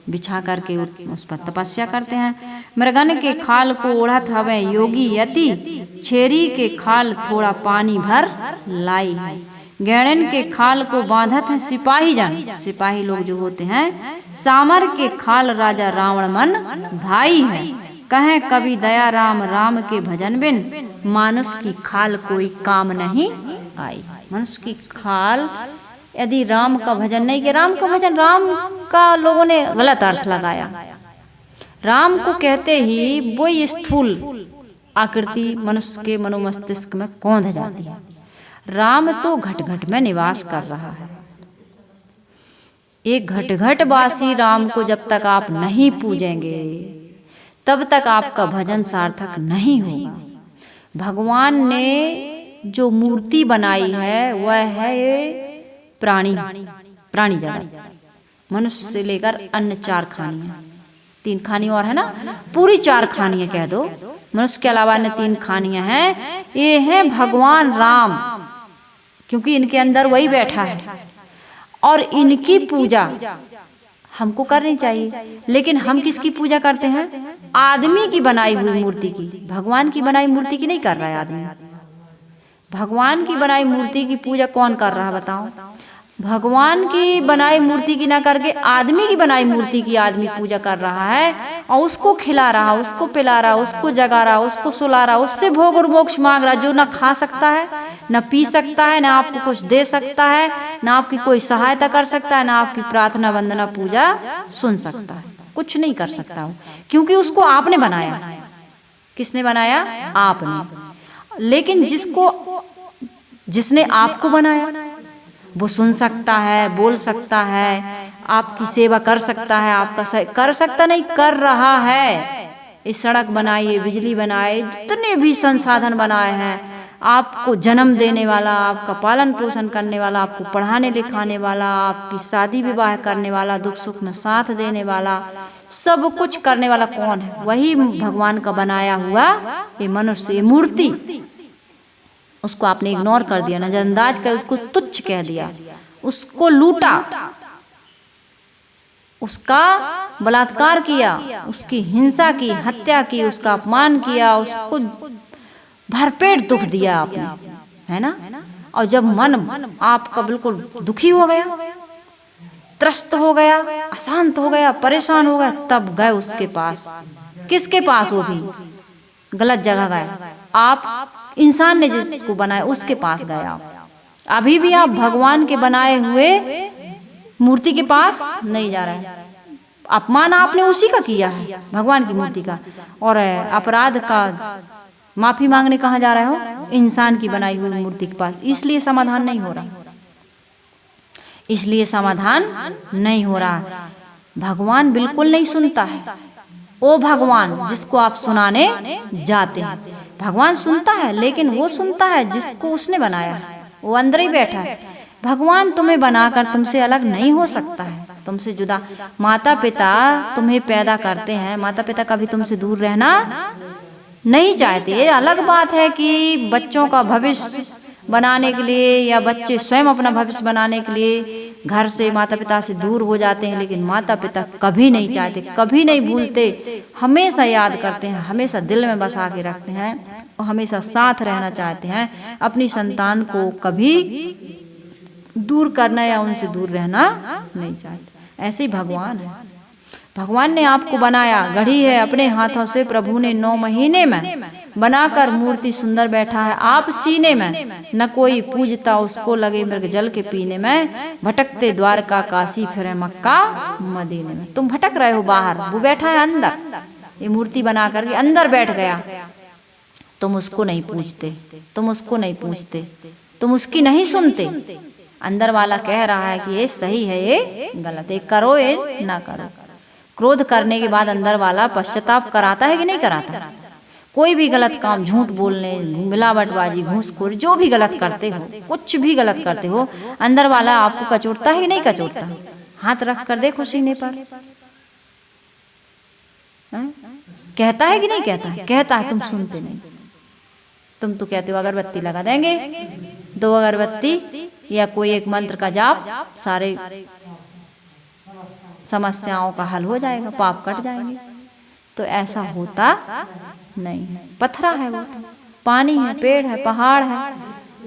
बिछा करके उस पर तपस्या करते हैं। मृगन के खाल को ओढ़त हवे योगी यति, छेरी के खाल थोड़ा पानी भर लाई है। गैड़न के खाल को बांधत है सिपाही जन, सिपाही लोग जो होते हैं। सामर के खाल राजा रावण मन भाई है, कहें कवि दया राम राम के भजन बिन, मानुष की खाल कोई काम नहीं आई। मनुष्य की खाल यदि राम का भजन नहीं किया, राम का भजन, राम का लोगों ने गलत अर्थ लगाया। राम को कहते ही वो स्थूल आकृति मनुष्य के मनोमस्तिष्क में कौंध जाती है। राम तो घट घट में निवास कर रहा है। एक घट घट वासी राम को जब तक आप नहीं पूजेंगे तब तक आपका भजन सार्थक नहीं होगा। भगवान ने जो मूर्ति बनाई है वह है प्राणी जगत, मनुष्य से लेकर अन्य 4 खानियां, 3 खानी और है ना, पूरी 4 खानियां कह दो। मनुष्य के अलावा अन्य 3 खानियां हैं। ये हैं भगवान राम, क्योंकि इनके अंदर वही बैठा है और इनकी पूजा हमको करनी चाहिए। लेकिन हम किसकी पूजा करते हैं? आदमी की बनाई हुई मूर्ति की। भगवान की बनाई मूर्ति की नहीं कर रहा है आदमी। भगवान की बनाई मूर्ति की पूजा कौन कर रहा है बताओ? भगवान की बनाई मूर्ति की ना करके आदमी की बनाई मूर्ति की आदमी पूजा कर रहा है और उसको खिला रहा, उसको पिला रहा, उसको जगा रहा, उसको सुला रहा, उससे भोग और मोक्ष मांग रहा, जो ना खा सकता है, ना पी सकता है, ना आपको कुछ दे सकता है, ना आपकी कोई सहायता कर सकता है, ना आपकी प्रार्थना वंदना पूजा सुन सकता है, कुछ नहीं कर सकता वो, क्योंकि उसको आपने बनाया। किसने बनाया? आपने। लेकिन जिसने आपको बनाया वो सुन सकता है, बोल सकता है, आपकी सेवा कर सकता है, आपका कर सकता नहीं कर रहा है। इस सड़क बनाई है, बिजली बनाए, जितने भी संसाधन बनाए हैं, आपको जन्म देने वाला, आपका पालन पोषण करने वाला, आपको पढ़ाने लिखाने वाला, आपकी शादी विवाह करने वाला, दुख सुख में साथ देने वाला, सब कुछ करने वाला कौन है? वही भगवान का बनाया हुआ ये मनुष्य, ये मूर्ति। उसको आपने इग्नोर कर दिया, नजरअंदाज कर, उसको तुच्छ कह दिया, उसको लूटा, उसका बलात्कार किया, उसकी हिंसा की, हत्या की, उसका अपमान किया, उसको भरपेट दुख दिया आपने, है ना। और जब मन आपका बिल्कुल दुखी हो गया, त्रस्त हो गया, अशांत हो गया, परेशान हो गया, तब गए उसके पास। किसके पास? वो भी गलत जगह गए। आप इंसान ने जिसको बनाया उसके पास गया। अभी भी आप भगवान के बनाए हुए मूर्ति के पास नहीं जा रहे हैं। अपमान आपने उसी का किया है, भगवान की मूर्ति का, और अपराध का माफी मांगने कहाँ जा रहे हो? इंसान की बनाई हुई मूर्ति के पास। इसलिए समाधान नहीं हो रहा, इसलिए समाधान नहीं हो रहा। भगवान बिल्कुल नहीं सुनता है। वो भगवान जिसको आप सुनाने जाते हैं, भगवान सुनता है, लेकिन वो सुनता है जिसको उसने बनाया, वो अंदर ही बैठा है। भगवान तुम्हें बनाकर तुमसे अलग नहीं हो सकता है, तुमसे जुदा। माता पिता तुम्हें पैदा करते हैं, माता पिता कभी तुमसे दूर रहना नहीं चाहते। ये अलग बात है कि बच्चों का भविष्य बनाने के लिए या बच्चे स्वयं अपना भविष्य बनाने के लिए घर से, माता पिता से दूर हो जाते हैं, लेकिन माता पिता कभी नहीं चाहते, कभी नहीं भूलते, हमेशा याद करते हैं, हमेशा दिल में बसा के रखते हैं और हमेशा साथ रहना चाहते हैं। अपनी संतान को कभी दूर करना या उनसे दूर रहना नहीं चाहते। ऐसे ही भगवान है। भगवान ने आपको बनाया, गढ़ी है अपने हाथों से प्रभु ने 9 महीने में बनाकर मूर्ति सुंदर बैठा है आप सीने में। न कोई पूजता उसको लगे मृग जल के पीने में, भटकते द्वारका काशी फिरे मक्का मदीने में। तुम भटक रहे हो बाहर, वो बैठा है अंदर, ये मूर्ति बना करके अंदर बैठ गया। तुम उसको नहीं पूजते, तुम उसको नहीं पूछते, तुम उसकी नहीं सुनते। अंदर वाला कह रहा है कि ये सही है, ये गलत है, करो ये ना करो। क्रोध करने के बाद अंदर वाला पश्चाताप कराता है कि नहीं कराता? कोई भी गलत काम, झूठ बोलने, मिलावटबाजी, घूसखोरी, जो भी गलत करते हो, कुछ भी गलत करते हो, अंदर वाला आपको कचोटता है कि नहीं कचोटता? हाथ रख कर देखो सीने पर, कहता है कि नहीं कहता है? कहता है, तुम सुनते नहीं। तुम तो कहते हो अगरबत्ती लगा देंगे, 2 अगरबत्ती या कोई एक मंत्र का जाप, सारे समस्याओं का हल हो जाएगा, पाप कट जाएंगे। तो ऐसा होता नहीं है। पत्थरा है वो, तो पानी है, पेड़ है, पहाड़ है,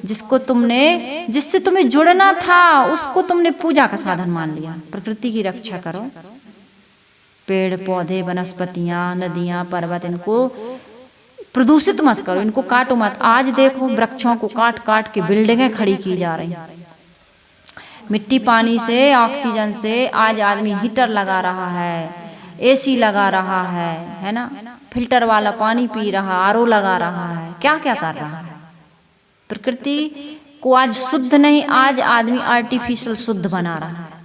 जिससे तुम्हें जुड़ना था, उसको तुमने पूजा का साधन मान लिया। प्रकृति की रक्षा करो, पेड़ पौधे, वनस्पतियां, नदियां, पर्वत, इनको प्रदूषित मत करो, इनको काटो मत। आज देखो वृक्षों को काट काट के बिल्डिंगें खड़ी की जा रही, मिट्टी पानी से, ऑक्सीजन से। आज आदमी हीटर लगा रहा है, एसी लगा रहा है ना, फिल्टर वाला पानी पी रहा, आरओ लगा रहा है, क्या क्या कर रहा है। प्रकृति को आज शुद्ध नहीं, आज आदमी आर्टिफिशियल शुद्ध बना रहा है।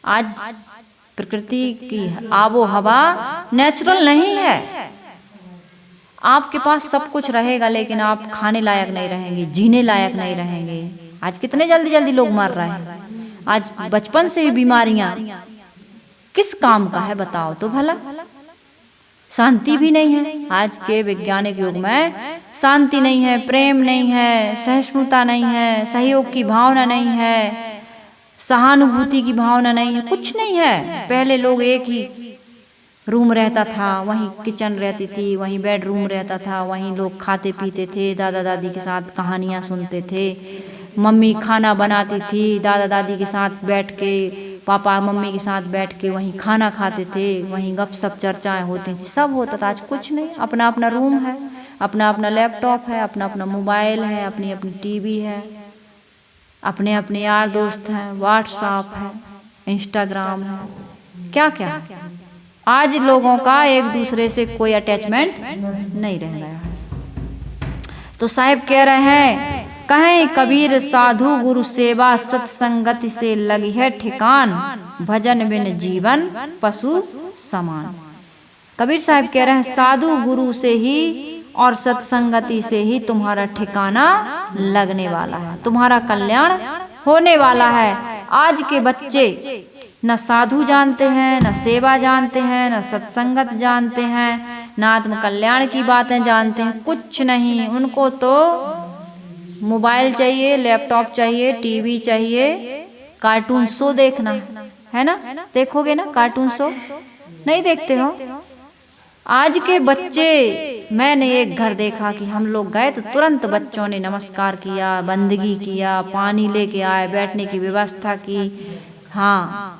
आज प्रकृति की आबो हवा नेचुरल नहीं है। आपके पास सब कुछ रहेगा, लेकिन आप खाने लायक नहीं रहेंगे, जीने लायक नहीं रहेंगे। आज कितने जल्दी जल्दी लोग मर रहे हैं, आज बचपन से ही बीमारियां, किस काम का है बताओ तो भला। शांति भी नहीं है, आज के वैज्ञानिक युग में शांति नहीं है, प्रेम नहीं है, सहिष्णुता नहीं है, सहयोग की भावना नहीं है, सहानुभूति की भावना नहीं है, कुछ नहीं है। पहले लोग एक ही रूम रहता था, वहीं किचन रहती थी, वहीं बेडरूम रहता था, वहीं लोग खाते पीते थे, दादा दादी के साथ कहानियाँ सुनते थे, मम्मी खाना बनाती थी, दादा दादी के साथ बैठ के, पापा मम्मी के साथ बैठ के वहीं खाना खाते थे, वहीं गपशप चर्चाएं होती थी, सब होता था। आज कुछ नहीं, अपना अपना रूम है, अपना अपना लैपटॉप है, अपना अपना मोबाइल है, अपनी अपनी टीवी है, अपने अपने यार दोस्त हैं, व्हाट्सएप है, इंस्टाग्राम है, क्या क्या। आज लोगों का एक दूसरे से कोई अटैचमेंट नहीं रह गया है। तो साहिब कह रहे हैं, कहें कबीर साधु गुरु सेवा सत्संगति से लगी है ठिकान, भजन बिन जीवन पशु समान। कबीर साहब कह रहे हैं साधु गुरु से ही और सत्संगति से ही तुम्हारा ठिकाना लगने वाला है, तुम्हारा कल्याण होने वाला है। आज के बच्चे न साधु जानते हैं, न सेवा जानते हैं, न सत्संगत जानते हैं, न आत्म कल्याण की बातें जानते हैं, कुछ नहीं। उनको तो मोबाइल चाहिए, लैपटॉप चाहिए, टीवी चाहिए, कार्टून शो देखना है ना। देखोगे ना कार्टून शो? नहीं देखते हो। आज के बच्चे, मैंने एक घर देखा कि हम लोग गए तो तुरंत बच्चों ने नमस्कार किया, बंदगी किया, पानी लेके आए, बैठने की व्यवस्था की। हाँ,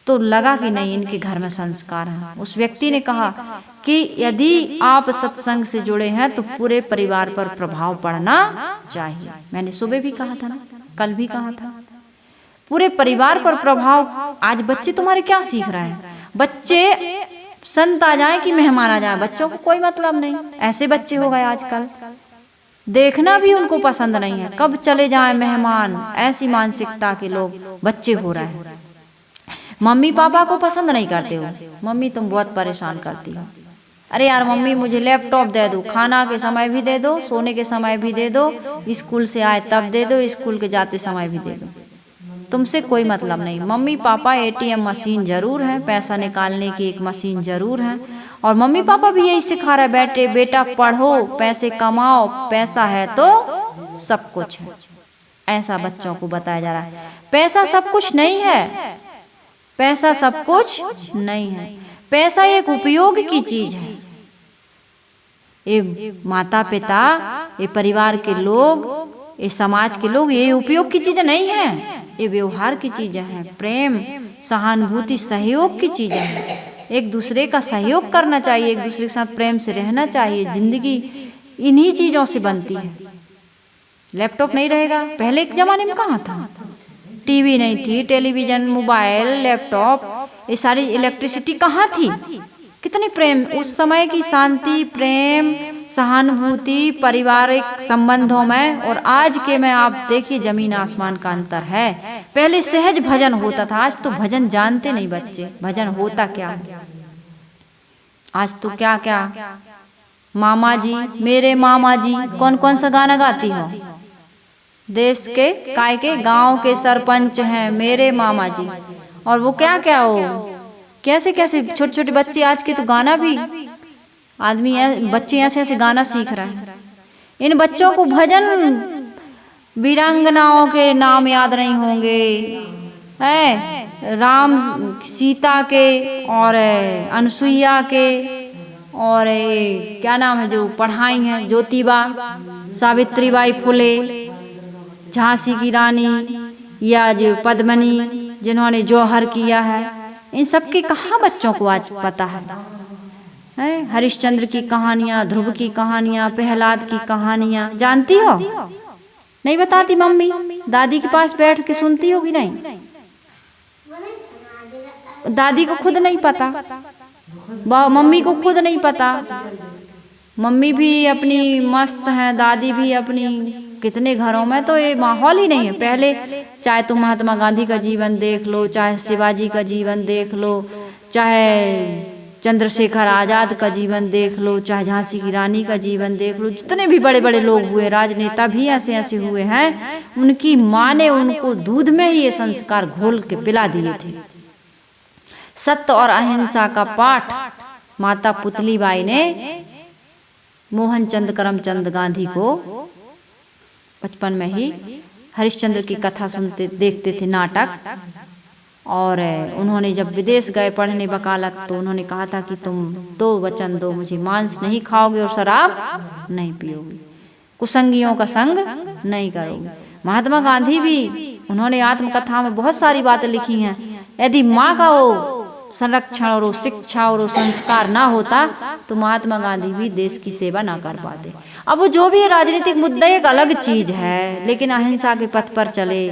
तो लगा कि नहीं इनके घर में संस्कार हैं। उस व्यक्ति ने कहा कि यदि आप सत्संग से जुड़े हैं तो पूरे परिवार पर प्रभाव पड़ना चाहिए। मैंने सुबह भी कहा था ना, कल भी कहा था, पूरे परिवार पर प्रभाव। आज बच्चे तुम्हारे क्या सीख रहे हैं? बच्चे संत आ जाए कि मेहमान आ जाए, बच्चों को कोई मतलब नहीं। ऐसे बच्चे हो गए आजकल, देखना भी उनको पसंद नहीं है, कब चले जाए मेहमान, ऐसी मानसिकता के लोग बच्चे हो रहे हैं। मम्मी पापा को पसंद नहीं करते हो, मम्मी तुम बहुत परेशान करती हो। अरे यार मम्मी मुझे लैपटॉप दे दो, खाना के समय भी दे दो, सोने के समय भी दे दो, स्कूल से आए तब दे दो, स्कूल के जाते समय भी दे दो, तुमसे कोई मतलब नहीं। मम्मी पापा एटीएम मशीन जरूर है, पैसा निकालने की एक मशीन जरूर है, और मम्मी पापा भी यही सिखा रहे, बेटा पढ़ो, पैसे कमाओ, पैसा है तो सब कुछ है। ऐसा बच्चों को बताया जा रहा है। पैसा सब कुछ नहीं है, पैसा सब कुछ नहीं है। पैसा एक उपयोग की चीज है। ये माता पिता, ये परिवार के लोग, ये समाज के लोग, ये उपयोग की चीजें नहीं है, ये व्यवहार की चीजें हैं। प्रेम, सहानुभूति, सहयोग की चीजें हैं। एक दूसरे का सहयोग करना चाहिए, एक दूसरे के साथ प्रेम से रहना चाहिए। जिंदगी इन्हीं चीजों से बनती है। लैपटॉप नहीं रहेगा, पहले के जमाने में कहाँ था? टीवी नहीं थी, टेलीविजन, मोबाइल, लैपटॉप, ये सारी इलेक्ट्रिसिटी कहाँ थी? कितने प्रेम, उस समय की शांति, प्रेम, सहानुभूति पारिवारिक संबंधों में और आज के में आप देखिए जमीन आसमान का अंतर है। पहले सहज भजन होता था, आज तो भजन जानते नहीं बच्चे। भजन होता क्या है? आज तो क्या क्या, मामा जी, मेरे मामा जी, कौन कौन सा गाना गाती हो? देश के काय के गांव के सरपंच हैं मेरे मामा जी, और वो क्या क्या हो, कैसे कैसे छोटे छोटे बच्चे आज के तो गाना भी आदमी बच्चे ऐसे ऐसे गाना सीख रहे हैं। इन बच्चों को भजन वीरांगनाओं के नाम याद नहीं होंगे, है राम सीता के और अनसुईया के, और क्या नाम है जो पढ़ाई हैं, ज्योतिबा, सावित्रीबाई फुले, झांसी की रानी, या जो पद्मनी जिन्होंने जौहर किया है, इन सब की कहाँ बच्चों को आज पता है? हरिश्चंद्र की कहानियाँ, ध्रुव की कहानियाँ, प्रहलाद की कहानियाँ जानती हो? नहीं बताती मम्मी, दादी के पास बैठ के सुनती होगी? नहीं, दादी को खुद नहीं पता, मम्मी को खुद नहीं पता। मम्मी भी अपनी मस्त हैं, दादी भी अपनी, कितने घरों में तो ये माहौल ही नहीं है। पहले चाहे तुम महात्मा गांधी का जीवन देख लो, चाहे शिवाजी का जीवन देख लो, चाहे चंद्रशेखर आजाद का जीवन देख लो, चाहे झांसी की रानी का जीवन देख लो, जितने भी बड़े बड़े लोग हुए, राजनेता भी ऐसे ऐसे हुए हैं, उनकी माँ ने उनको दूध में ही ये संस्कार घोल के पिला दिए थे। सत्य और अहिंसा का पाठ माता पुतलीबाई ने मोहनचंद करमचंद गांधी को बचपन में ही हरिश्चंद्र की कथा सुनते देखते थे, नाटक, और उन्होंने जब विदेश गए पढ़ने वकालत तो उन्होंने कहा था कि तुम 2 वचन दो मुझे, मांस नहीं खाओगे और शराब नहीं पियोगे, कुसंगियों का संग नहीं करोगे। महात्मा गांधी भी, उन्होंने आत्मकथा में बहुत सारी बातें लिखी हैं। यदि माँ का वो संरक्षण और शिक्षा और संस्कार ना होता तो महात्मा गांधी भी देश की सेवा ना कर पाते। अब वो जो भी राजनीतिक मुद्दा एक अलग चीज है, लेकिन अहिंसा के पथ पर चले,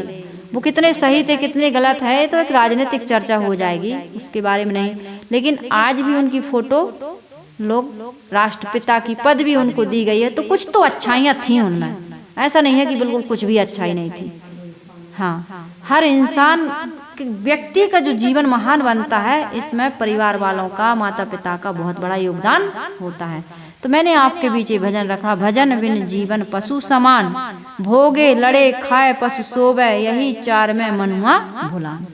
वो कितने सही थे कितने गलत है तो एक राजनीतिक चर्चा हो जाएगी, उसके बारे में नहीं। लेकिन आज भी उनकी फोटो लोग राष्ट्रपिता की पद भी उनको दी गई है, तो कुछ तो अच्छाइयाँ थी उनमें, ऐसा नहीं है कि बिल्कुल कुछ भी अच्छाई नहीं थी। हाँ, हर इंसान व्यक्ति का जो जीवन महान बनता है, इसमें परिवार वालों का, माता पिता का बहुत बड़ा योगदान होता है। तो मैंने आपके बीच ये भजन रखा, भजन बिन जीवन पशु समान, भोगे लड़े खाए पशु सोवे, यही चार में मनुआ भुलान।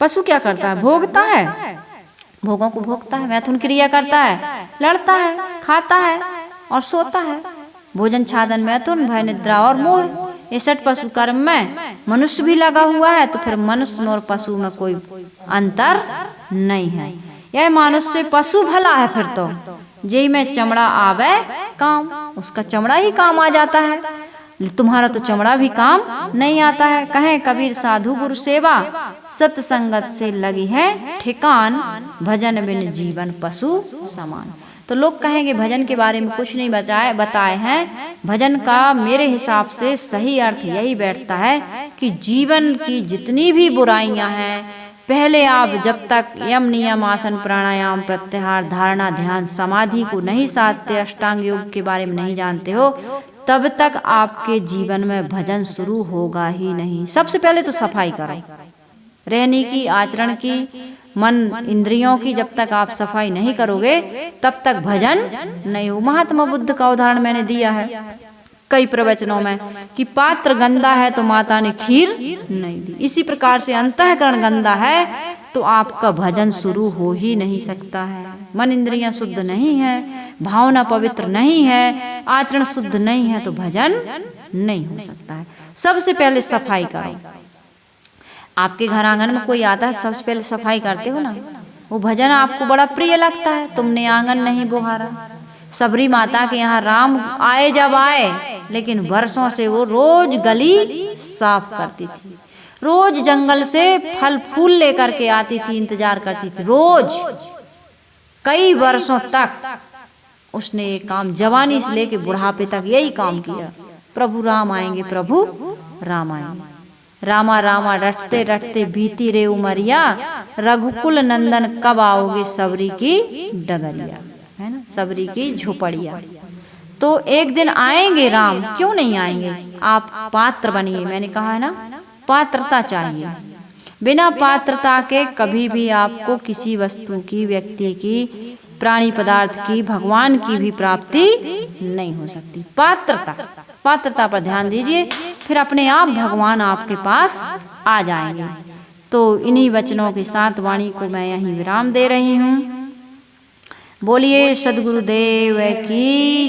पशु क्या करता है? भोगता है, भोगों को भोगता है, मैथुन क्रिया करता है, लड़ता है, खाता है और सोता है। भोजन छादन मैथुन, भय निद्रा और मोह, ये 6 पशु कर्म में मनुष्य भी लगा हुआ है। तो फिर मनुष्य और पशु में कोई अंतर नहीं है। यह मनुष्य से पशु भला है, फिर तो जेई में चमड़ा आवे काम, उसका चमड़ा ही काम आ जाता है, तुम्हारा तो चमड़ा भी काम नहीं आता है। कहें कबीर साधु गुरु सेवा, सत्संगत से लगी है ठिकान, भजन बिन जीवन पशु समान। तो लोग कहेंगे भजन के बारे में कुछ नहीं बताए हैं। भजन का मेरे हिसाब से सही अर्थ यही बैठता है कि जीवन की जितनी भी बुराइयां हैं, पहले आप जब तक यम नियम आसन प्राणायाम प्रत्याहार धारणा ध्यान समाधि को नहीं साधते, अष्टांग योग के बारे में नहीं जानते हो, तब तक आपके जीवन में भजन शुरू होगा ही नहीं। सबसे पहले तो सफाई करें, रहने की, आचरण की, मन इंद्रियों की। जब तक आप सफाई नहीं करोगे तब तक भजन नहीं हो। महात्मा बुद्ध का उदाहरण मैंने दिया है कई प्रवचनों में कि पात्र गंदा है तो माता ने खीर नहीं दी। इसी प्रकार से अंतःकरण गंदा है तो आपका भजन शुरू हो ही नहीं सकता है। मन इंद्रियां शुद्ध नहीं है, भावना पवित्र नहीं है, आचरण शुद्ध नहीं है, तो भजन नहीं हो सकता है। सबसे पहले सफाई करो। आपके घर आंगन में कोई आता है, सबसे पहले सफाई करते हो ना, वो भजन आपको बड़ा प्रिय लगता है। तुमने आंगन नहीं बुहारा। सबरी माता के यहाँ राम आए जब आए, लेकिन वर्षों से वो रोज गली साफ करती थी, रोज जंगल से फल फूल लेकर के आती थी, इंतजार करती थी रोज। कई वर्षों तक उसने ये काम जवानी से लेके बुढ़ापे तक यही काम किया। प्रभु राम आएंगे, प्रभु राम आएंगे। रामा रामा रटते रटते बीती रे उमरिया, रघुकुल नंदन कब आओगे सबरी की डगरिया, है ना, सबरी की झोपड़िया। तो एक दिन आएंगे राम, क्यों नहीं आएंगे? आप पात्र बनिए। मैंने कहा है ना, पात्रता चाहिए। बिना पात्रता के कभी भी आपको किसी वस्तु की, व्यक्ति की, प्राणी पदार्थ की, भगवान की भी प्राप्ति नहीं हो सकती। पात्रता पर ध्यान दीजिए, फिर अपने आप भगवान आपके पास आ जाएंगे। तो इन्हीं वचनों के साथ वाणी को मैं यहीं विराम दे रही हूँ। बोलिए सद्गुरुदेव की।